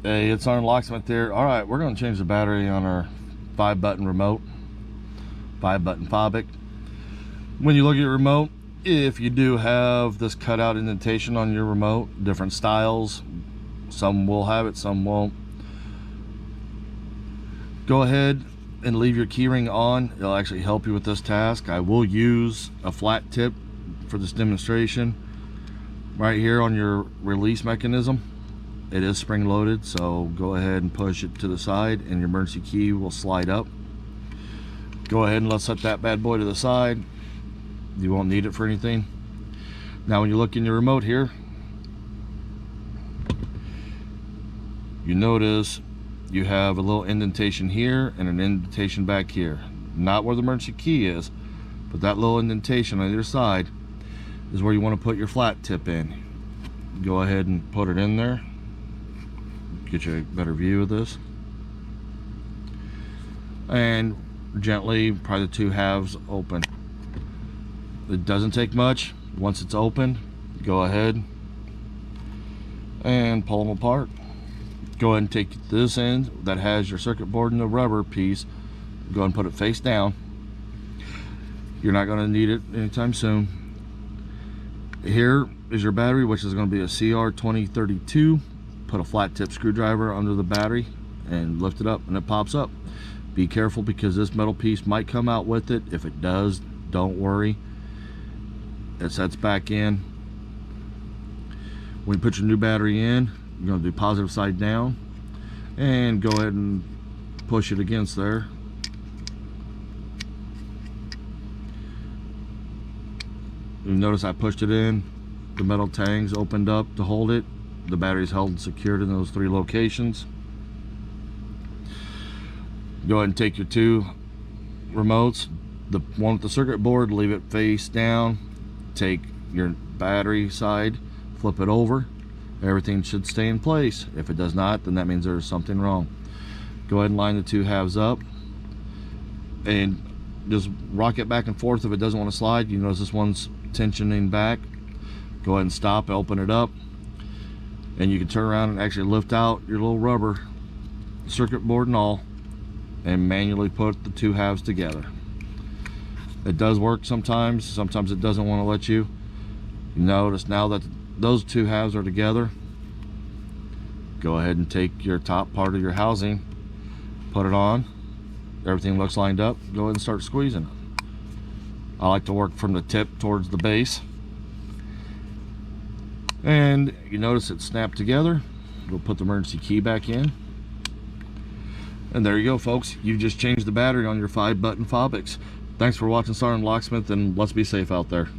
Hey, it's our locksmith there. All right, we're going to change the battery on our 5-button remote, 5-button Fobik. When you look at your remote, if you do have this cutout indentation on your remote, different styles, some will have it, some won't. Go ahead and leave your keyring on. It'll actually help you with this task. I will use a flat tip for this demonstration. Right here on your release mechanism, it is spring loaded, so go ahead and push it to the side and your emergency key will slide up. Go ahead and let's set that bad boy to the side. You won't need it for anything. Now when you look in your remote here, you notice you have a little indentation here and an indentation back here. Not where the emergency key is, but that little indentation on either side is where you want to put your flat tip in. Go ahead and put it in there. Get you a better view of this. And gently pry the two halves open. It doesn't take much. Once it's open, go ahead and pull them apart. Go ahead and take this end that has your circuit board and the rubber piece. Go ahead and put it face down. You're not going to need it anytime soon. Here is your battery, which is going to be a CR2032. Put a flat tip screwdriver under the battery and lift it up and it pops up. Be careful because this metal piece might come out with it. If it does, don't worry. It sets back in. When you put your new battery in, you're going to do positive side down and go ahead and push it against there. You notice I pushed it in. The metal tangs opened up to hold it. The battery is held and secured in those 3 locations. Go ahead and take your 2 remotes. The one with the circuit board, leave it face down. Take your battery side, flip it over. Everything should stay in place. If it does not, then that means there's something wrong. Go ahead and line the 2 halves up and just rock it back and forth. If it doesn't want to slide, you notice this one's tensioning back. Go ahead and stop, open it up, and you can turn around and actually lift out your little rubber circuit board and all and manually put the 2 halves together. It does work sometimes it doesn't want to let you. You notice now that those 2 halves are together. Go ahead and take your top part of your housing, put it on. Everything looks lined up. Go ahead and start squeezing. I like to work from the tip towards the base. And you notice it snapped together. We'll put the emergency key back in. And there you go, folks. You just changed the battery on your 5-button Fobiks. Thanks for watching Sergeant Locksmith, and let's be safe out there.